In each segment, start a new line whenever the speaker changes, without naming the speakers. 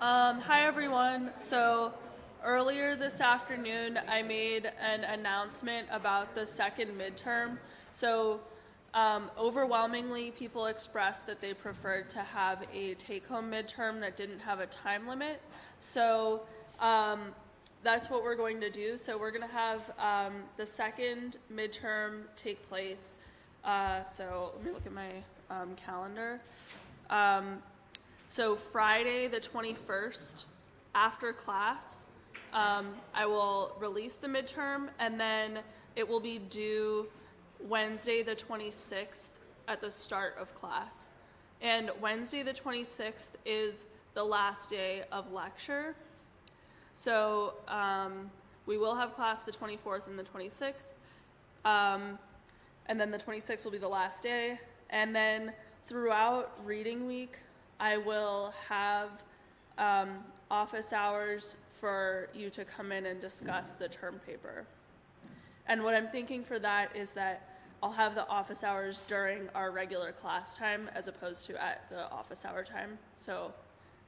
Hi everyone. So earlier this afternoon, I made an announcement about the second midterm. So overwhelmingly, people expressed that they preferred to have a take-home midterm that didn't have a time limit. So that's what we're going to do. So we're going to have the second midterm take place. So let me look at my calendar. So Friday the 21st, after class, I will release the midterm, and then it will be due Wednesday the 26th at the start of class. And Wednesday the 26th is the last day of lecture. So we will have class the 24th and the 26th, and then the 26th will be the last day. And then throughout reading week, I will have office hours for you to come in and discuss the term paper. And what I'm thinking for that is that I'll have the office hours during our regular class time as opposed to at the office hour time. So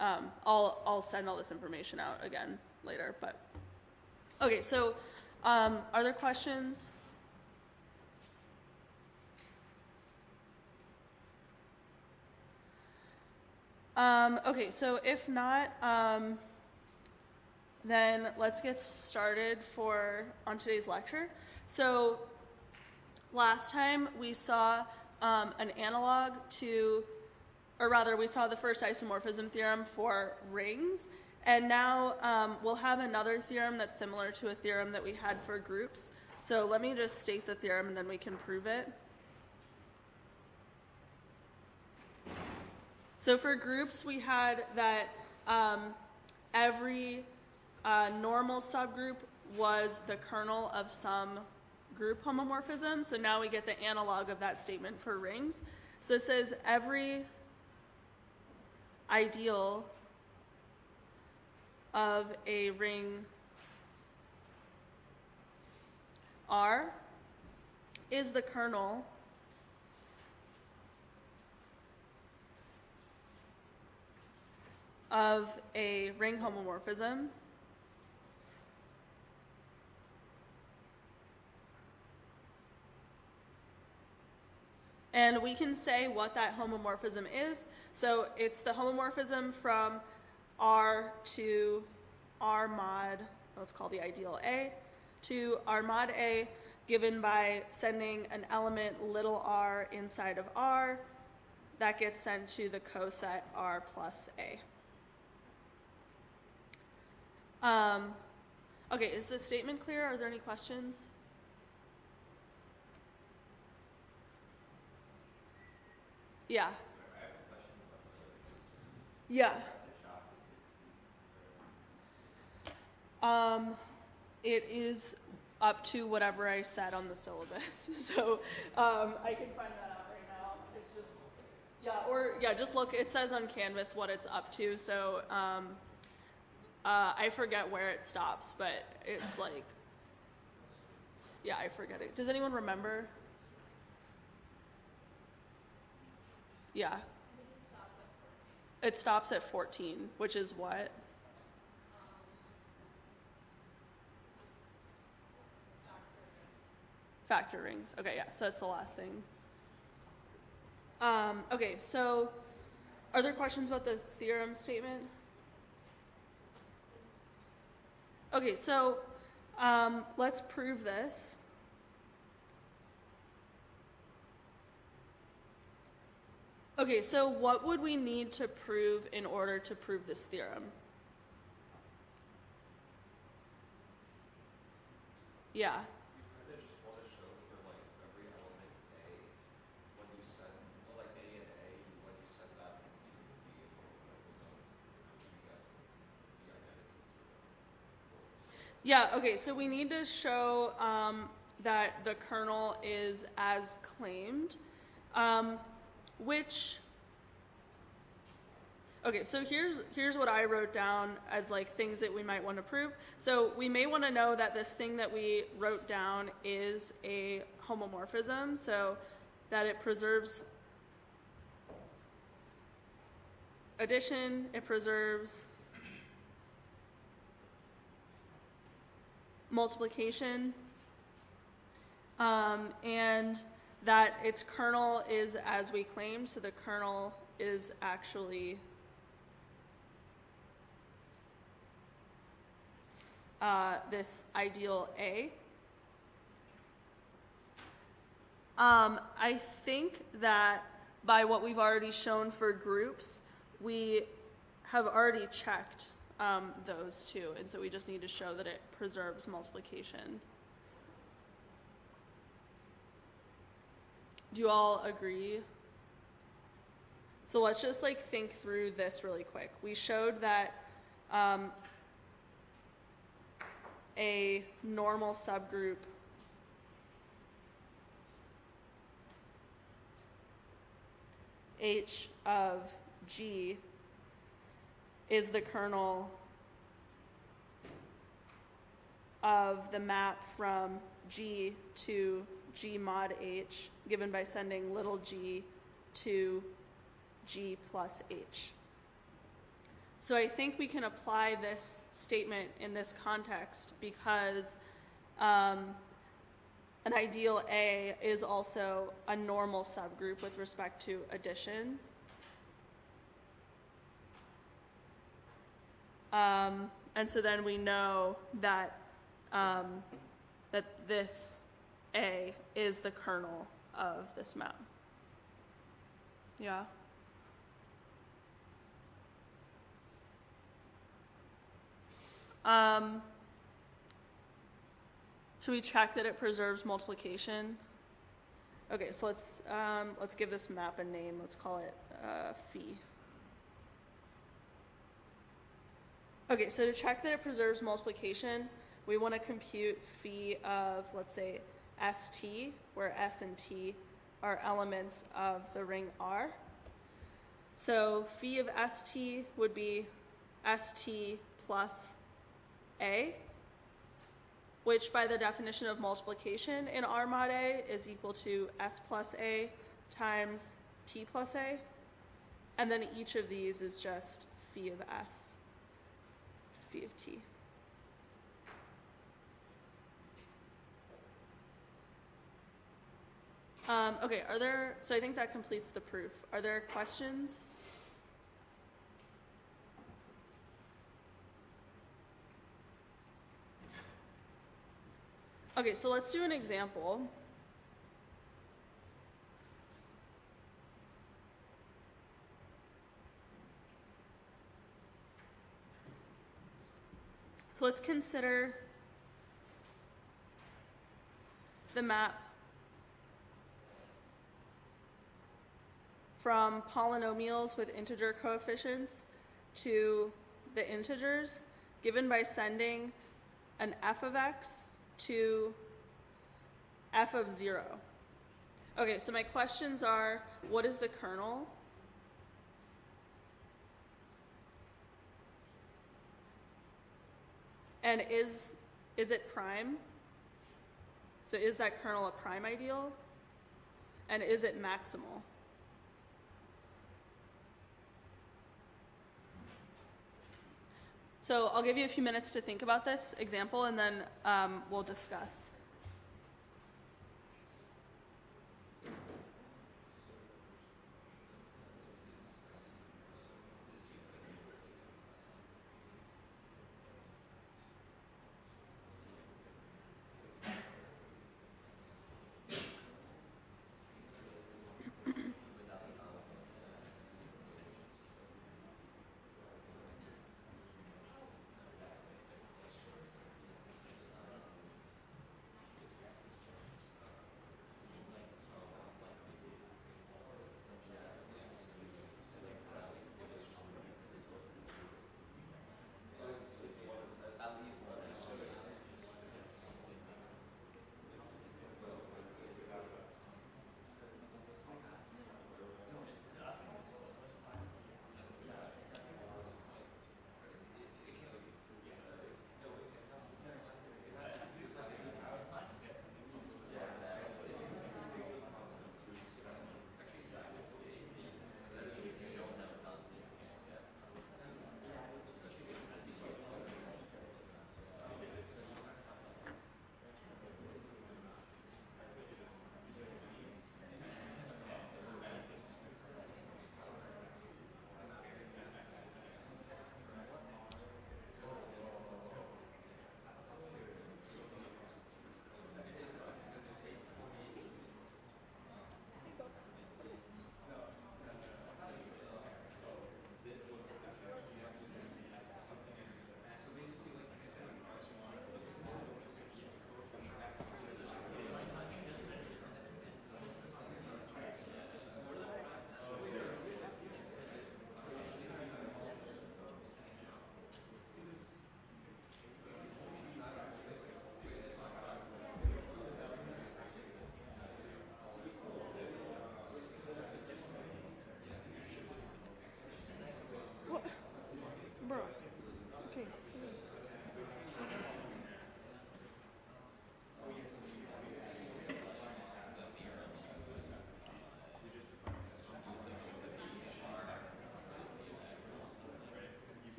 I'll send all this information out again later. But okay, so are there questions? Okay, so if not, then let's get started on today's lecture. So last time we saw an analog to, or rather we saw the first isomorphism theorem for rings, and now we'll have another theorem that's similar to a theorem that we had for groups. So let me just state the theorem and then we can prove it. So for groups, we had that every normal subgroup was the kernel of some group homomorphism. So now we get the analog of that statement for rings. So it says every ideal of a ring R is the kernel of a ring homomorphism and we can say what that homomorphism is. So it's the homomorphism from R to R mod, let's call the ideal A, to R mod A, given by sending an element little r inside of R that gets sent to the coset R plus A. Okay, is this statement clear? Are there any questions? Yeah. Yeah. It is up to whatever I said on the syllabus. So I can find that out right now. It's just, just look, it says on Canvas what it's up to. So I forget where it stops, but it's like, yeah, I forget it. Does anyone remember? Yeah. It stops at 14, which is what? Factor rings. Okay, yeah, so that's the last thing. Okay, so are there questions about the theorem statement? Okay, so let's prove this. Okay, so what would we need to prove in order to prove this theorem? Yeah.
You just want to show for like every element A, when you send like A and A, when you send that from B to B, it's like
Yeah, okay, so we need to show that the kernel is as claimed, okay, so here's what I wrote down as like things that we might want to prove. So we may want to know that this thing that we wrote down is a homomorphism, so that it preserves addition, it preserves multiplication, and that its kernel is as we claimed, so the kernel is actually this ideal A. I think that by what we've already shown for groups, we have already checked those two, and so we just need to show that it preserves multiplication. Do you all agree? So let's just like think through this really quick. We showed that a normal subgroup H of G is the kernel of the map from G to G mod H, given by sending little g to G plus H. So I think we can apply this statement in this context because an ideal A is also a normal subgroup with respect to addition. And so then we know that that this A is the kernel of this map. Yeah? Should we check that it preserves multiplication? Okay, so let's give this map a name. Let's call it phi. Okay, so to check that it preserves multiplication, we want to compute phi of, let's say, st, where s and t are elements of the ring R. So phi of st would be st plus a, which by the definition of multiplication in R mod A is equal to s plus a times t plus a. And then each of these is just phi of s, phi of t. Okay, so I think that completes the proof. Are there questions? Okay, so let's do an example. So let's consider the map from polynomials with integer coefficients to the integers given by sending an f of x to f of 0. Okay, so my questions are, what is the kernel? And is it prime? So is that kernel a prime ideal? And is it maximal? So I'll give you a few minutes to think about this example, and then we'll discuss.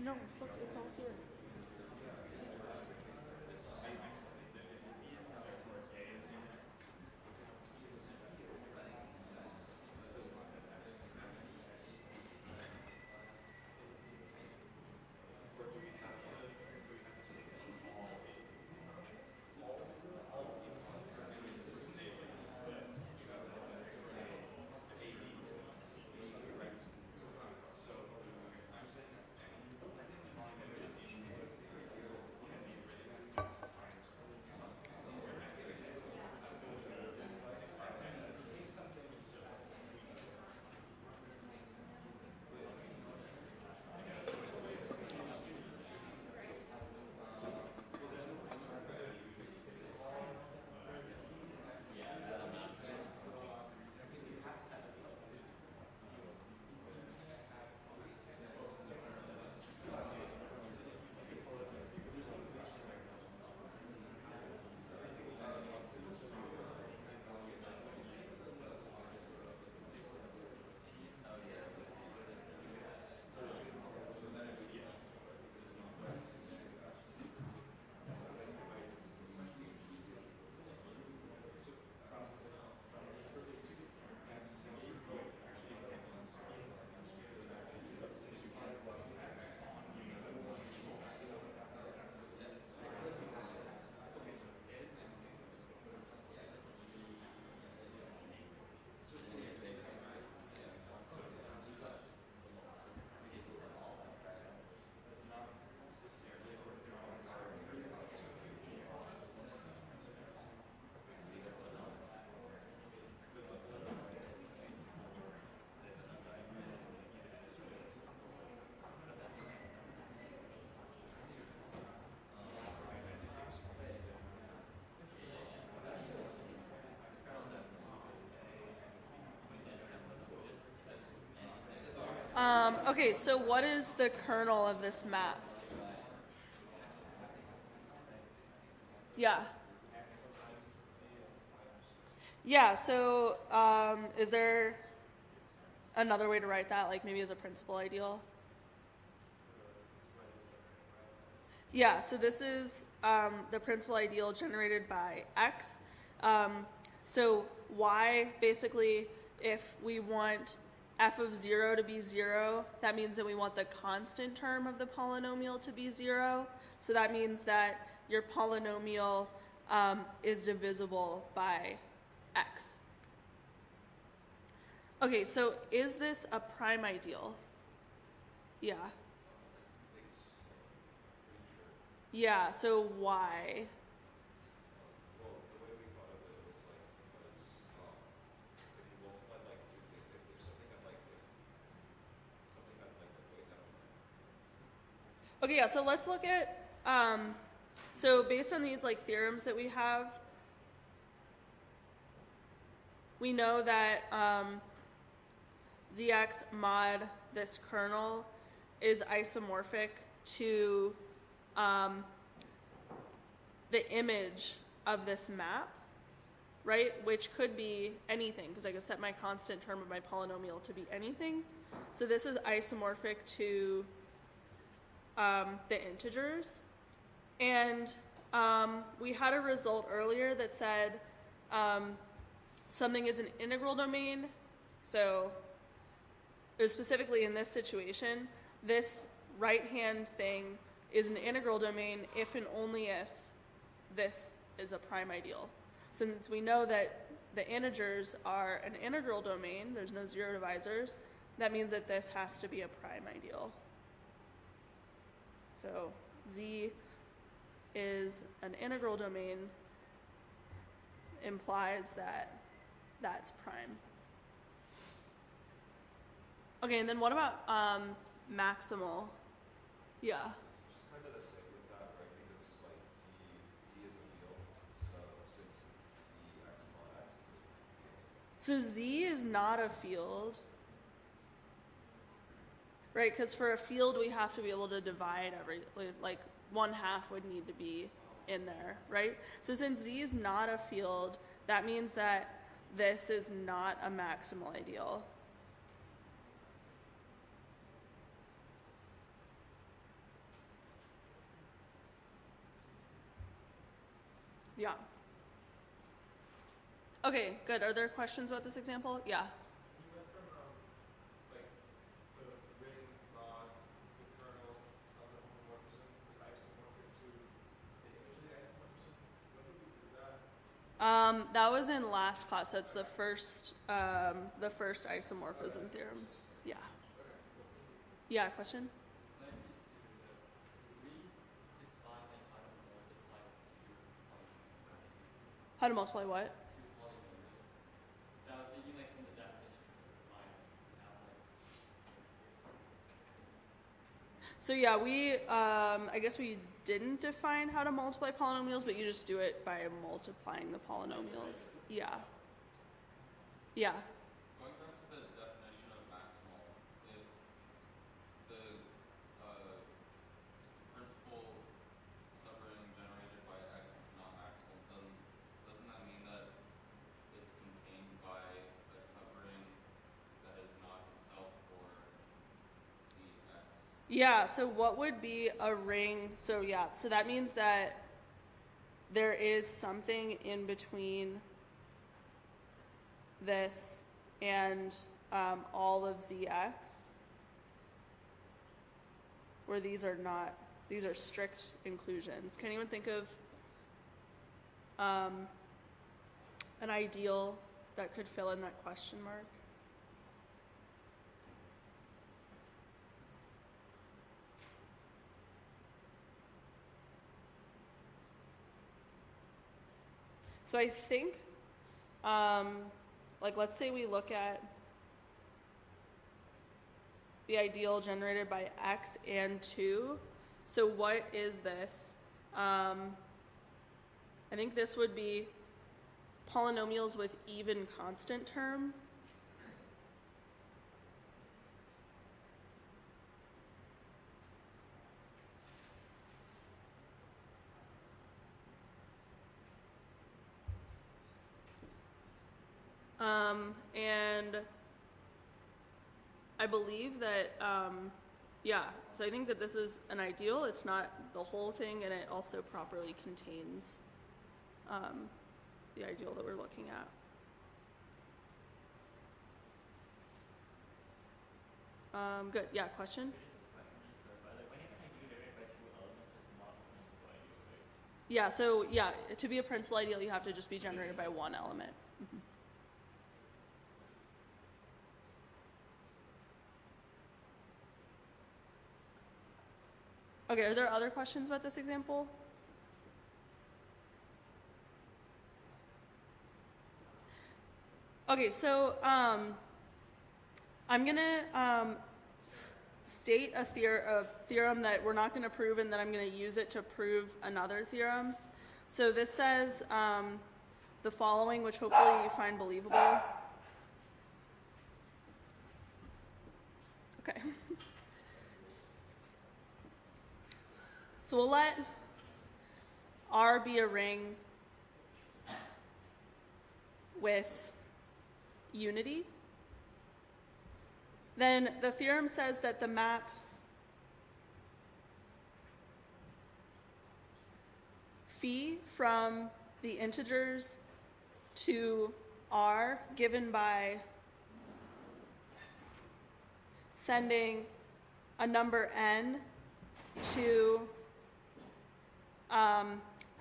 No, look, it's all here. Okay, so what is the kernel of this map? Yeah. Yeah, so is there another way to write that, like maybe as a principal ideal? Yeah, so this is the principal ideal generated by x. So y, basically, if we want f of 0 to be 0, that means that we want the constant term of the polynomial to be 0. So that means that your polynomial is divisible by x. Okay, so is this a prime ideal? Yeah. Yeah, so why?
Well, the way we thought of it was like because if you multiply like if something had like if something had like wait no.
Okay, yeah, so let's look at, so based on these like theorems that we have, we know that Zx mod this kernel is isomorphic to the image of this map, right? Which could be anything, because I could set my constant term of my polynomial to be anything. So this is isomorphic to the integers. And we had a result earlier that said something is an integral domain. So it was specifically in this situation, this right-hand thing is an integral domain if and only if this is a prime ideal. Since we know that the integers are an integral domain, there's no zero divisors, that means that this has to be a prime ideal. So Z is an integral domain implies that that's prime. Okay, and then what about maximal? Yeah.
Just kind of the same with that, right? Because like z is a field, so since z x mod x is a field.
So Z is not a field, right? Because for a field, we have to be able to divide like 1/2 would need to be in there, right? So since Z is not a field, that means that this is not a maximal ideal. Yeah. Okay, good. Are there questions about this example? Yeah.
You went from like the ring mod, the kernel of the homomorphism is isomorphic to the image of the isomorphism. When did we prove that?
That was in last class. That's the first isomorphism theorem. Yeah.
Okay, cool.
Yeah. Question.
Slightly stupid, but we define like how to multiply two polynomials.
How to multiply what?
Two polynomials. So I was thinking like from the definition of mine, we have like
So yeah, I guess we didn't define how to multiply polynomials, but you just do it by multiplying the polynomials. Yeah. Yeah.
Going back to the definition of maximal, if the principal subring generated by x is not maximal, then doesn't that mean that it's contained by a subring that is not itself or the x?
Yeah, so what would be a ring? So yeah, so that means that there is something in between this and all of zx, where these are strict inclusions. Can anyone think of an ideal that could fill in that question mark? So I think, like, let's say we look at the ideal generated by x and 2. So what is this? I think this would be polynomials with even constant term. And I believe that, yeah, so I think that this is an ideal. It's not the whole thing, and it also properly contains the ideal that we're looking at. Good, yeah, question? Yeah, so yeah, to be a principal ideal, you have to just be generated by one element. Mm-hmm. Okay, are there other questions about this example? Okay, so I'm gonna state a theorem that we're not gonna prove, and then I'm gonna use it to prove another theorem. So this says the following, which hopefully you find believable. Okay. So we'll let R be a ring with unity. Then the theorem says that the map phi from the integers to R given by sending a number n to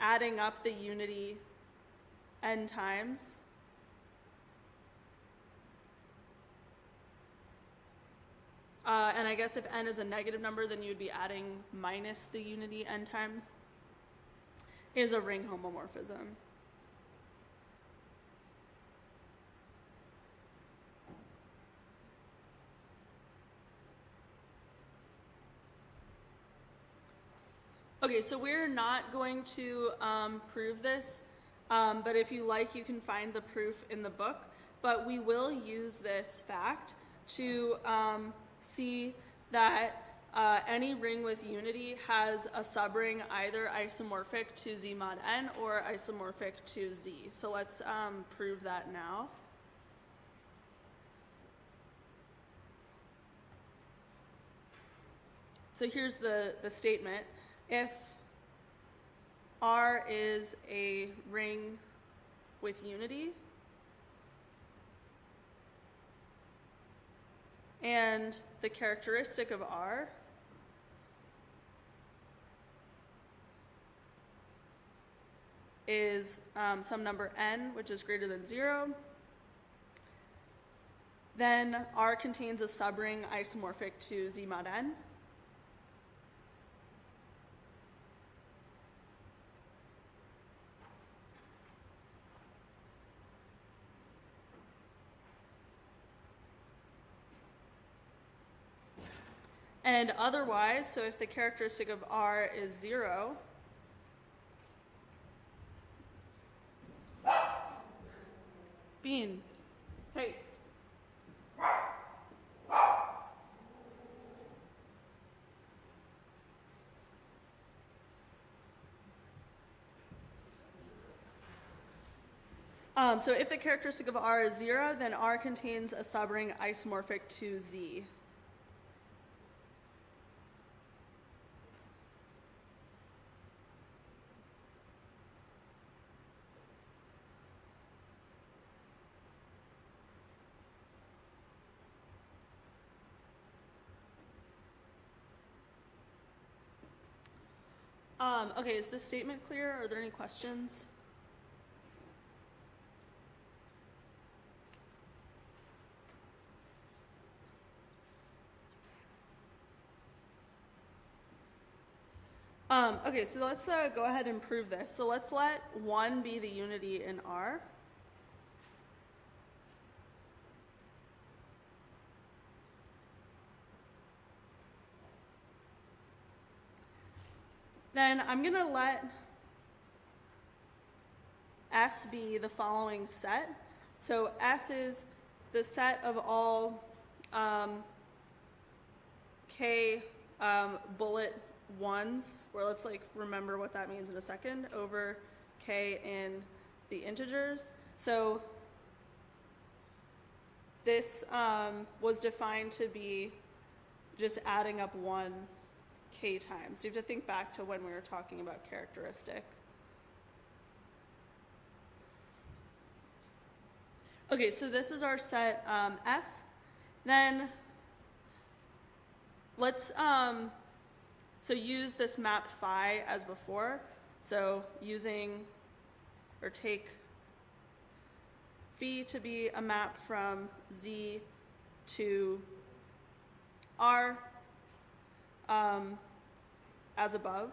adding up the unity n times. And I guess if n is a negative number, then you'd be adding minus the unity n times, is a ring homomorphism. Okay, so we're not going to prove this, but if you like, you can find the proof in the book. But we will use this fact to see that any ring with unity has a subring either isomorphic to Z mod n or isomorphic to Z. So let's prove that now. So here's the statement. If R is a ring with unity. And the characteristic of R is some number n, which is greater than 0. Then R contains a subring isomorphic to Z mod n. And otherwise, so if the characteristic of R is 0, Bean, hey. So if the characteristic of R is 0, then R contains a subring isomorphic to Z. Okay, is this statement clear? Are there any questions? Okay, so let's go ahead and prove this. So let's let 1 be the unity in R. Then I'm going to let S be the following set. So S is the set of all K bullet ones, where let's remember what that means in a second, over K in the integers. So this was defined to be just adding up 1 K times. So you have to think back to when we were talking about characteristic. Okay, so this is our set S. Then let's so use this map phi as before. So take phi to be a map from Z to R as above.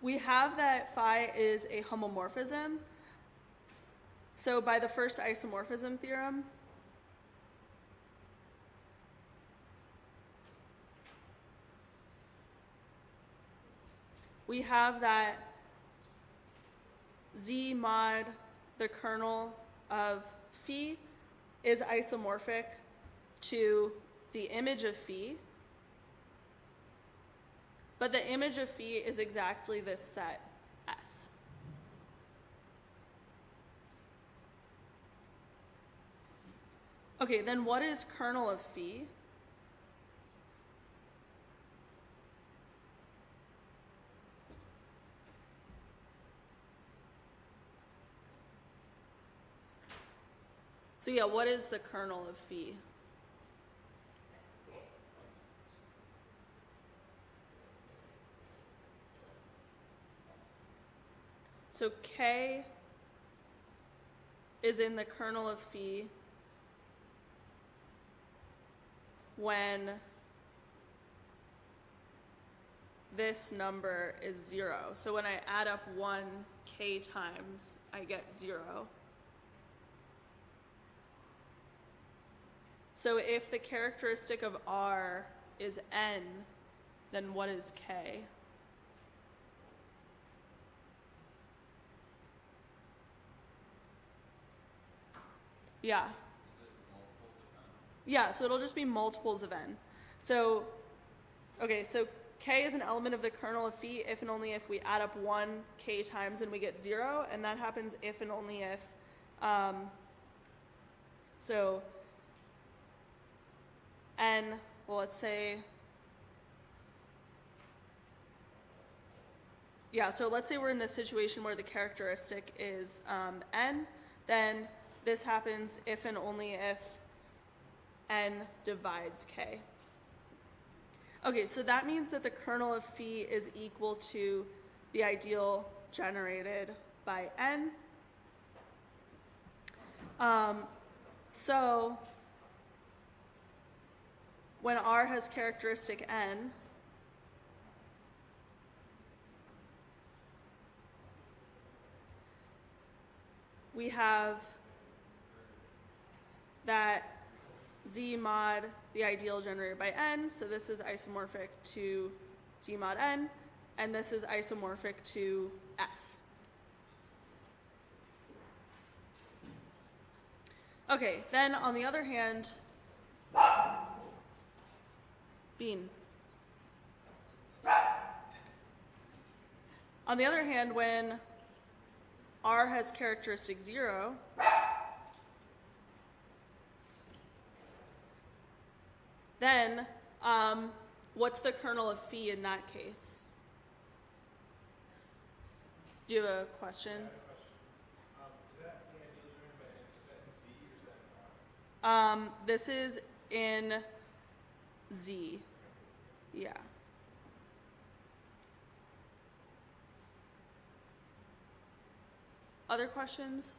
We have that phi is a homomorphism. So by the first isomorphism theorem, we have that Z mod the kernel of phi is isomorphic to the image of phi, but the image of phi is exactly this set S. Okay, then what is kernel of phi? So yeah, what is the kernel of phi? So K is in the kernel of phi when this number is 0. So when I add up 1 K times, I get 0. So if the characteristic of R is N, then what is K? Yeah. Yeah, so it'll just be multiples of N. So, okay, so K is an element of the kernel of phi if and only if we add up 1 K times and we get 0, and that happens if and only if, n, well, let's say, yeah, so let's say we're in this situation where the characteristic is n, then this happens if and only if n divides k. Okay, so that means that the kernel of phi is equal to the ideal generated by n. So when R has characteristic n, we have that Z mod the ideal generated by n, so this is isomorphic to Z mod n, and this is isomorphic to S. Okay, then on the other hand, Bean. On the other hand, when R has characteristic 0, then what's the kernel of phi in that case? Do you have a question?
I have a question. Is that the ideal generated by n? Is that in Z or is that in R?
This is in Z. Yeah. Other questions?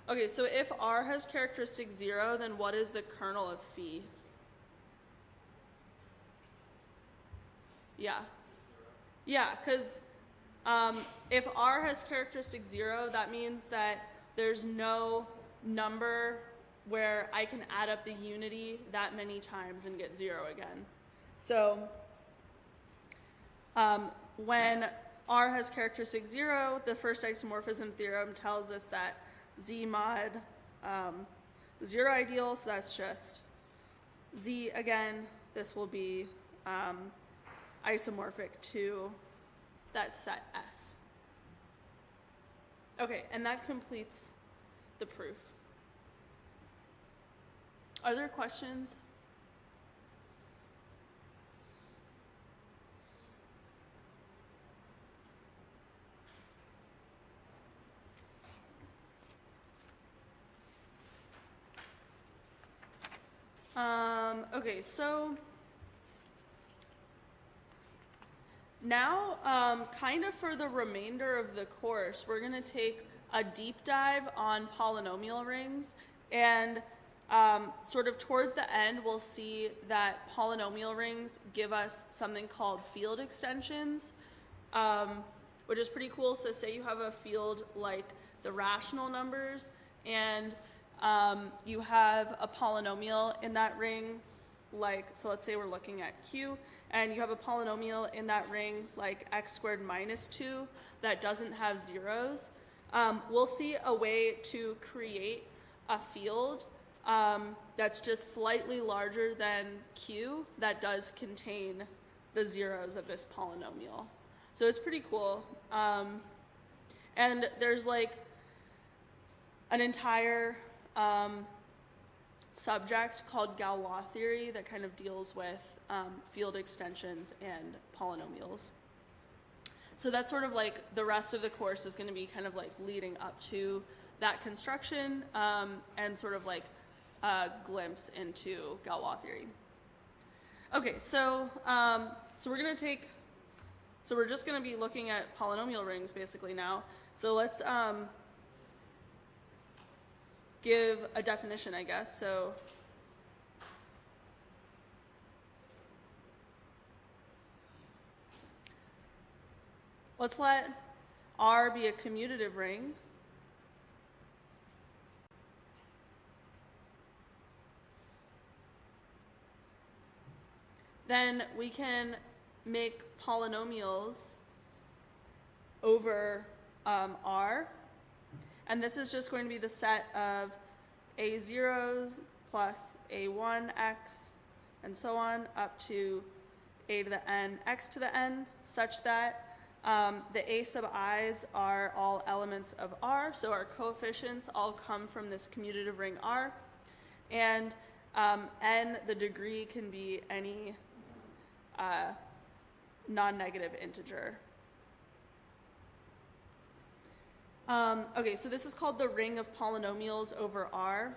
Okay, so if R has characteristic 0, then what is the kernel of phi? Yeah. Yeah, because if R has characteristic 0, that means that there's no number where I can add up the unity that many times and get 0 again. So when R has characteristic 0, the first isomorphism theorem tells us that Z mod 0 ideal, so that's just Z again. This will be isomorphic to that set S. Okay, and that completes the proof. Are there questions? Okay, so now, kind of for the remainder of the course, we're going to take a deep dive on polynomial rings, and sort of towards the end, we'll see that polynomial rings give us something called field extensions, which is pretty cool. So say you have a field like the rational numbers, and you have a polynomial in that ring, like, so let's say we're looking at Q, and you have a polynomial in that ring like x squared minus 2 that doesn't have zeros. We'll see a way to create a field that's just slightly larger than Q that does contain the zeros of this polynomial. So it's pretty cool. And there's like an entire subject called Galois theory that kind of deals with field extensions and polynomials. So that's sort of like the rest of the course is going to be kind of like leading up to that construction and sort of like a glimpse into Galois theory. Okay, so we're going to take, so we're just going to be looking at polynomial rings basically now. So let's give a definition, I guess. So let's let R be a commutative ring. Then we can make polynomials over R. And this is just going to be the set of a0s plus a1x and so on up to a to the n x to the n, such that The a sub i's are all elements of R, so our coefficients all come from this commutative ring R. And n, the degree, can be any non-negative integer. Okay, so this is called the ring of polynomials over R.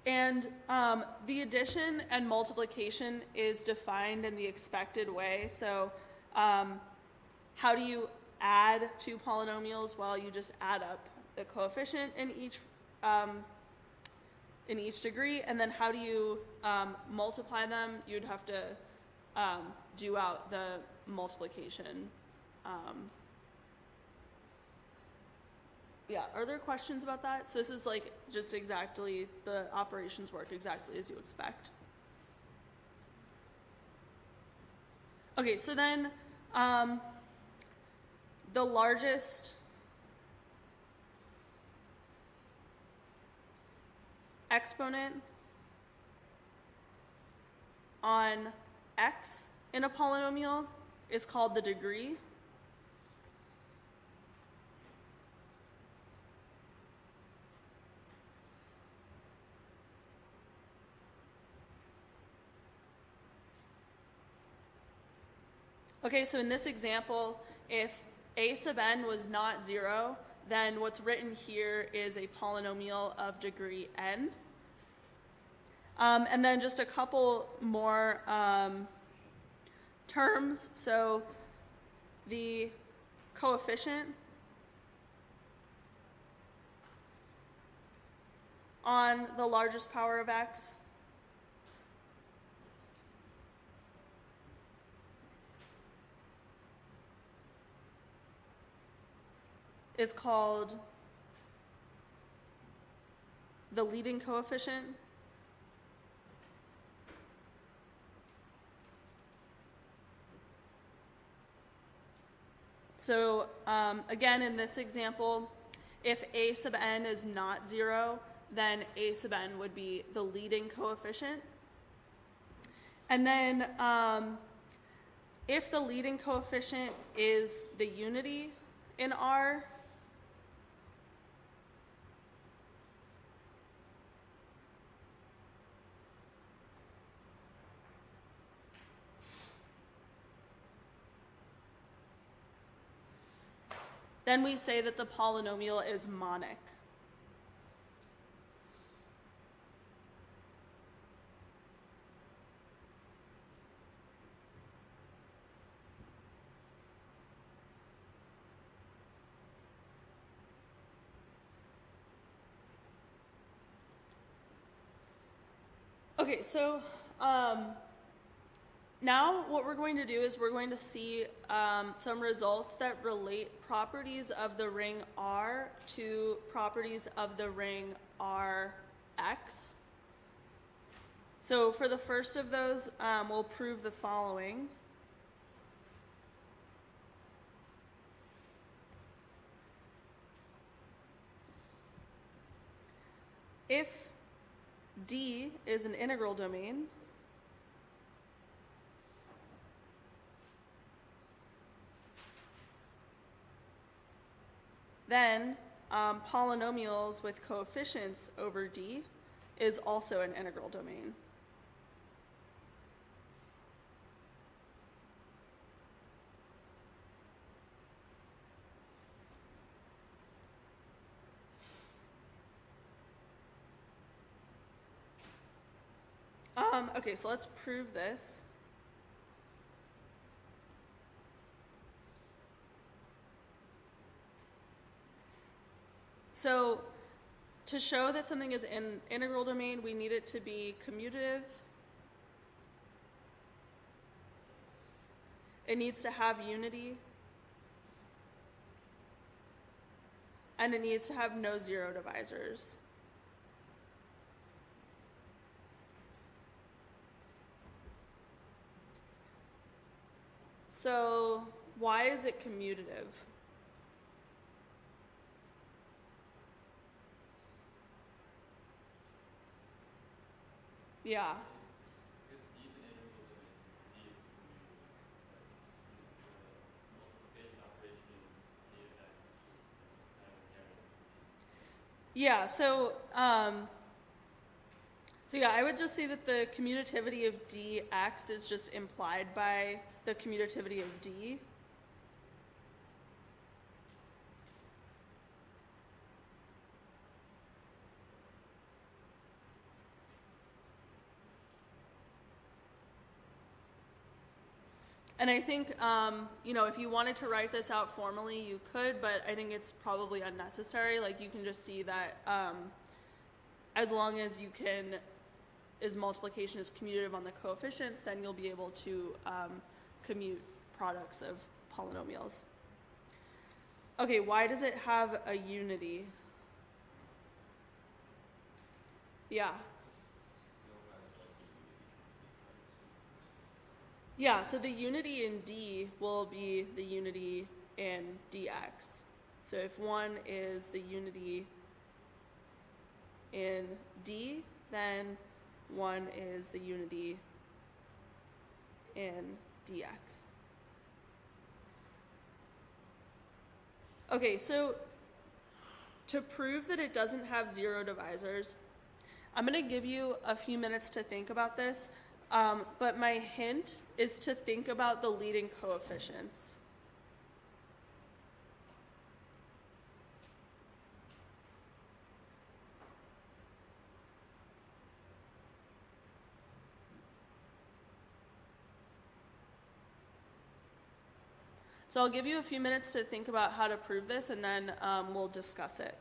And the addition and multiplication is defined in the expected way. So how do you add two polynomials? Well, you just add up the coefficient in each degree, and then how do you multiply them? You'd have to do out the multiplication. Yeah, are there questions about that? So this is like just exactly, the operations work exactly as you expect. Okay, so then the largest exponent on x in a polynomial is called the degree. Okay, so in this example, if a sub n was not 0, then what's written here is a polynomial of degree n. And then just a couple more terms. So the coefficient on the largest power of x is called the leading coefficient. So again, in this example, if a sub n is not 0, then a sub n would be the leading coefficient. And then if the leading coefficient is the unity in R, then we say that the polynomial is monic. Okay, so now what we're going to do is we're going to see some results that relate properties of the ring R to properties of the ring Rx. So for the first of those, we'll prove the following. If D is an integral domain, then polynomials with coefficients over D is also an integral domain. Okay, so let's prove this. So to show that something is an integral domain, we need it to be commutative. It needs to have unity. And it needs to have no zero divisors. So why is it commutative? Yeah.
Because D is an integral limit, D is the multiplication operation D of x is kind of inherent.
Yeah, so yeah, I would just say that the commutativity of dx is just implied by the commutativity of d. And I think, if you wanted to write this out formally, you could, but I think it's probably unnecessary. Like, you can just see that as long as multiplication is commutative on the coefficients, then you'll be able to commute products of polynomials. Okay, why does it have a unity? Yeah. Yeah, so the unity in D will be the unity in dx. So if one is the unity in D, then one is the unity in dx. Okay, so to prove that it doesn't have zero divisors, I'm going to give you a few minutes to think about this, but my hint is to think about the leading coefficients. So I'll give you a few minutes to think about how to prove this, and then we'll discuss it.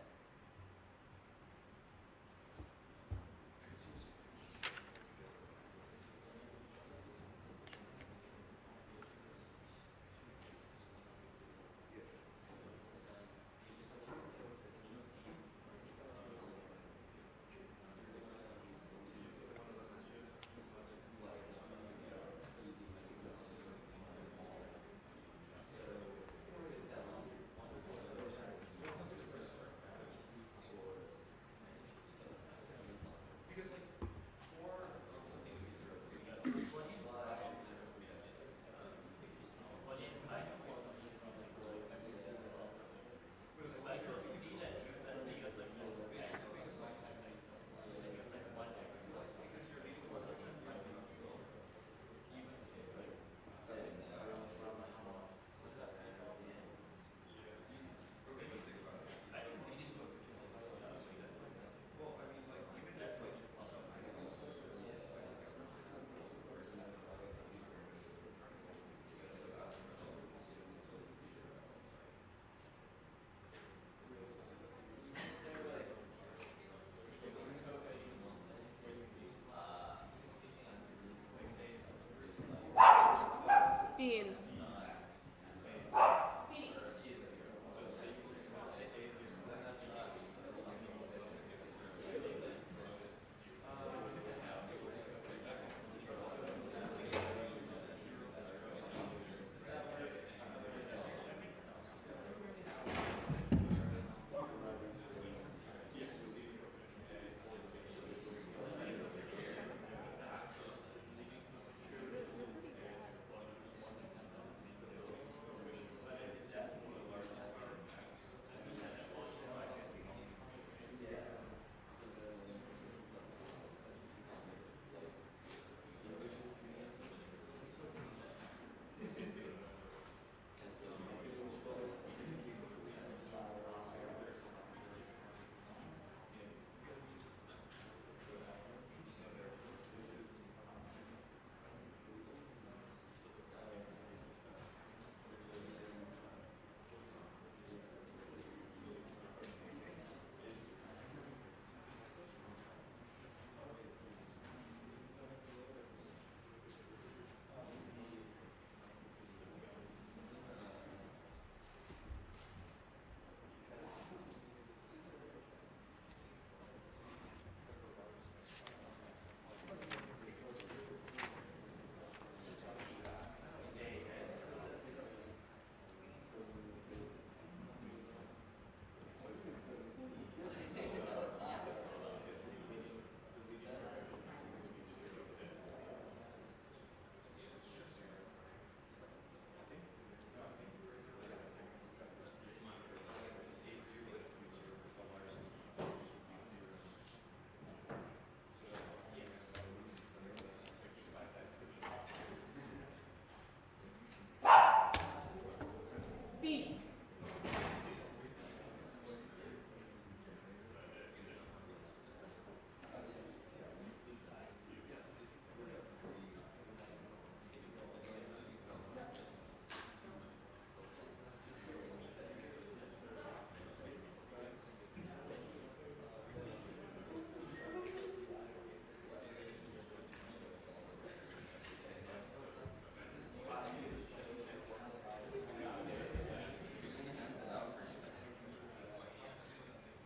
Bean.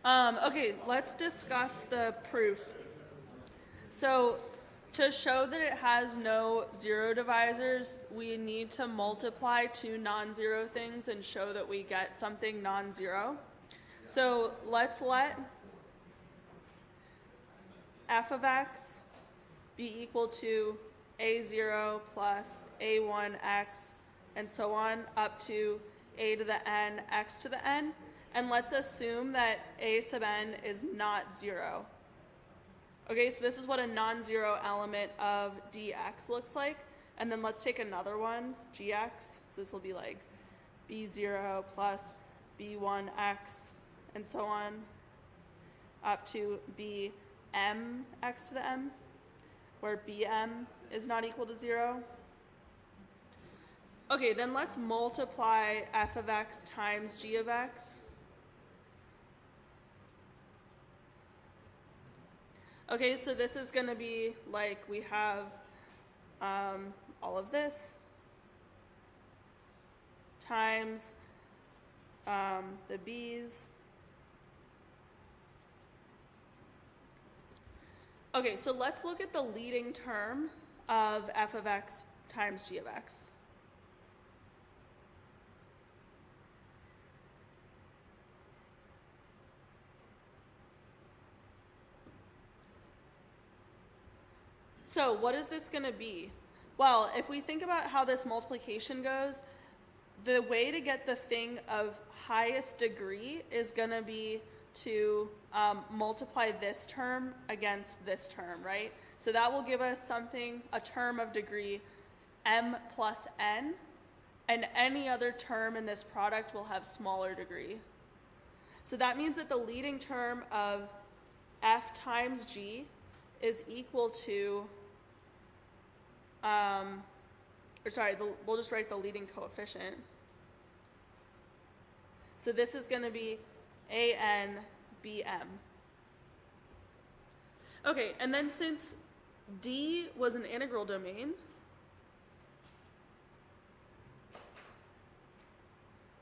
Okay, let's discuss the proof. So, to show that it has no zero divisors, we need to multiply two non-zero things and show that we get something non-zero. So, let's let f of x be equal to a0 plus a1x and so on up to a to the n, x to the n. And let's assume that a sub n is not 0. Okay, so this is what a non-zero element of dx looks like. And then let's take another one, gx. So this will be like b0 plus b1x and so on up to bm x to the m, where bm is not equal to 0. Okay, then let's multiply f of x times g of x. Okay, so this is going to be like we have all of this times the b's. Okay, so let's look at the leading term of f of x times g of x. So what is this going to be? Well, if we think about how this multiplication goes, the way to get the thing of highest degree is going to be to multiply this term against this term, right? So that will give us something, a term of degree m plus n, and any other term in this product will have smaller degree. So that means that the leading term of f times g is equal to, we'll just write the leading coefficient. So this is going to be an bm. Okay, and then since D was an integral domain,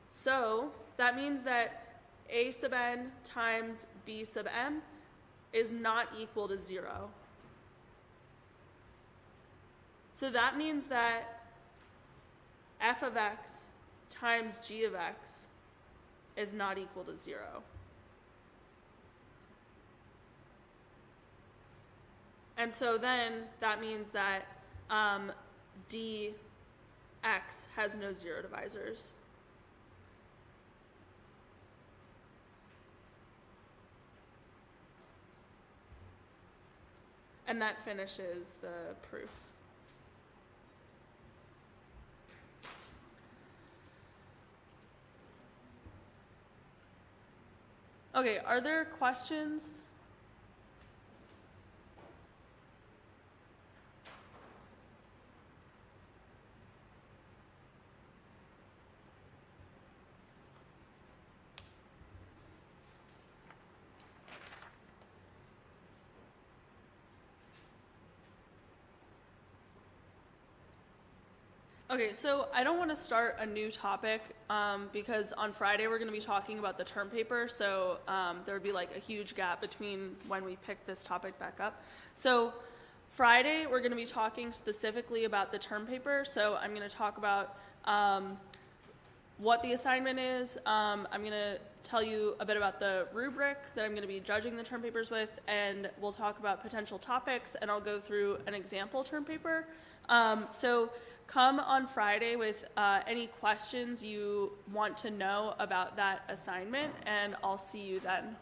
so that means that a sub n times b sub m is not equal to 0. So that means that f of x times g of x is not equal to 0. And so then that means that dx has no zero divisors. And that finishes the proof. Okay, are there questions? Okay, so I don't want to start a new topic because on Friday we're going to be talking about the term paper, so there would be like a huge gap between when we pick this topic back up. So Friday we're going to be talking specifically about the term paper, so I'm going to talk about what the assignment is. I'm going to tell you a bit about the rubric that I'm going to be judging the term papers with, and we'll talk about potential topics, and I'll go through an example term paper. So come on Friday with any questions you want to know about that assignment, and I'll see you then.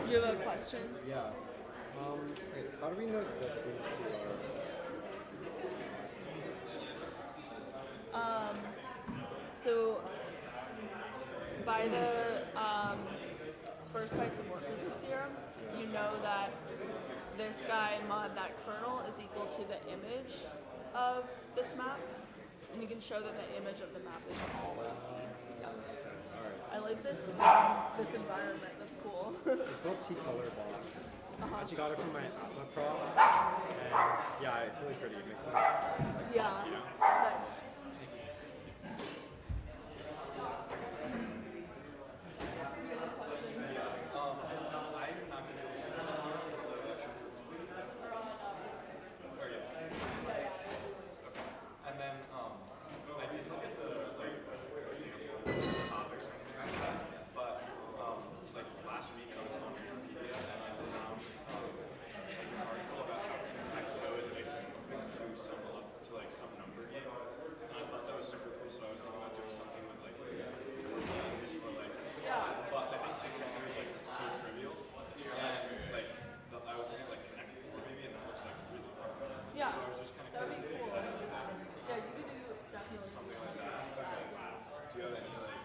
Do you have a question?
Yeah. Wait, how do we know that these two are?
So by the first isomorphism theorem, you know that this guy mod that kernel is equal to the image of this map, and you can show that the image of the map is all OC. Yeah.
Alright.
I like this environment. That's cool.
It's called T-Color Box. I actually got it from my Algebra prof. And yeah, it's really pretty. It makes it
Yeah.
you know.
Nice.
And then I didn't get the topics or anything like that, but like last week I was on Wikipedia and I found an article about how tic-tac-toe is isomorphic to like some number game, and I thought that was super cool. So I was thinking about doing something with like games or like, but I think tic-tac-toe is like so trivial, and like I was thinking like Connect Four maybe, and that looks like really hard.
Yeah.
So I was just kind of
That'd be
curious.
cool. Yeah, you could do definitely
Something like that. Okay. Do you have any like?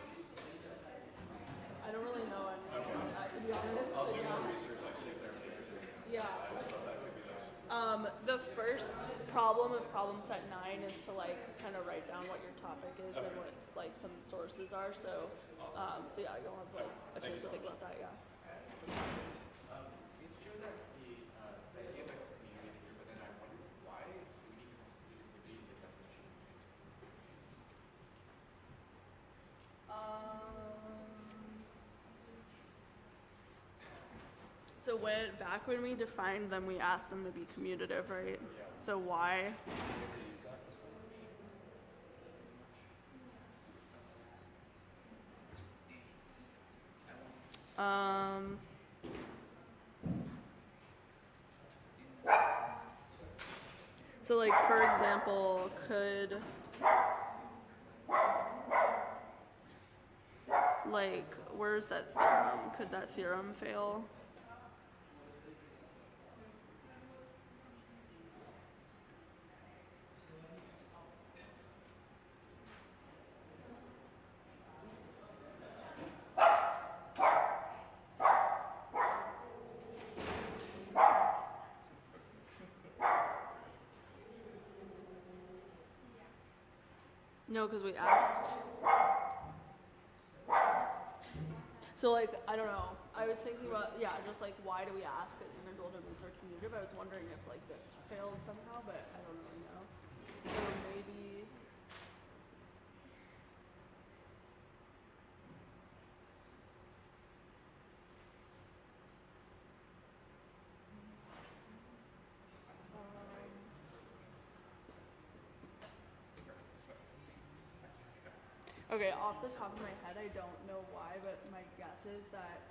I don't really know any
Okay.
on that, to be honest.
I'll
but
do
yeah.
more research, like see if there are papers or anything.
Yeah.
I just thought that could be nice.
The first problem of problem set 9 is to like kind of write down what your topic is and
Okay.
what like some sources are. So, so yeah, you'll have like a
Thank
chance
you
to
so
think
much.
about that. Yeah.
It's true that the idea of X community is here, but then I wonder why do we need community in the definition?
So back when we defined them, we asked them to be commutative, right? So why? So like for example, where's that theorem? Could that theorem fail? No, because we asked. So like, I don't know. I was thinking about, yeah, just like why do we ask that integral domains are commutative? I was wondering if like this fails somehow, but I don't really know. So maybe. Okay, off the top of my head, I don't know why, but my guess is that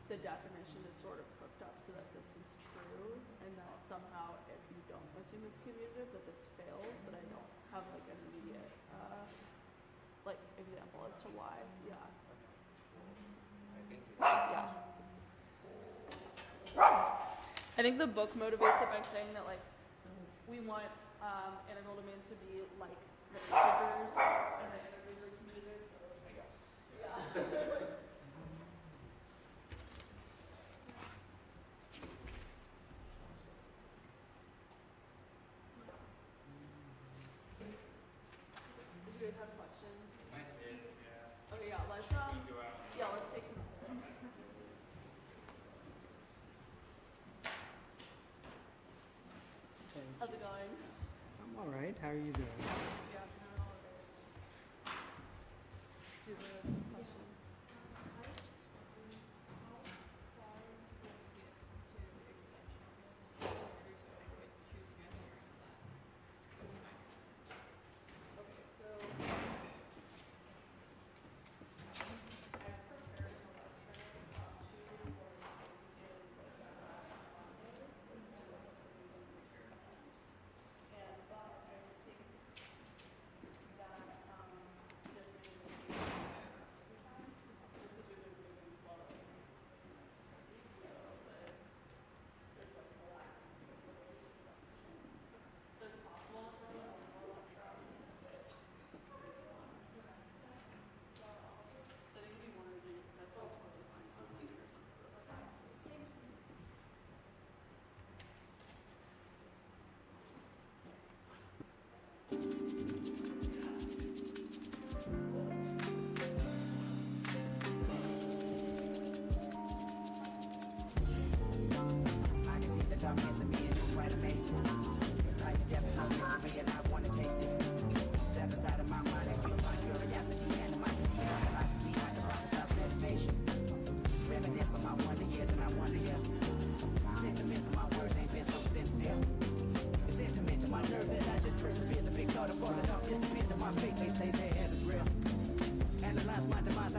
the definition is sort of cooked up so that this is true, and that somehow, if you don't assume it's commutative, that this fails. But I don't have like an immediate like example as to why. Yeah. Yeah. I think the book motivates it by saying that like we want integral domains to be like the integers, and the integers are commutative. So I guess. Yeah. Did you guys have questions?
I did, yeah.
Okay, yeah. Let's
Go out.
yeah, let's take some minutes. How's it going?
I'm all right. How are you doing?
Yeah, no, all okay. Do you have a question? Okay, so I've prepared an electronics up to where is like and but I think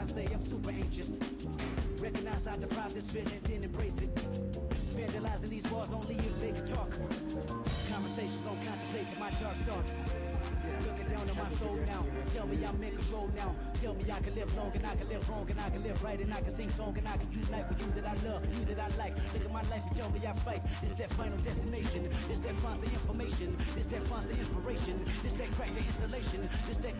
say I'm super anxious. Recognize I deprive this feeling, then embrace it. Vandalizing these walls only if they can talk. Conversations on contemplating my dark thoughts. Looking down on my soul now. Tell me I'm in control now. Tell me I can live long and I can live wrong and I can live right and I can sing song and I can unite with you that I love, you that I like. Look at my life and tell me I fight. It's that final destination. It's that fancy information. It's that fancy inspiration. It's that crack the installation. It's that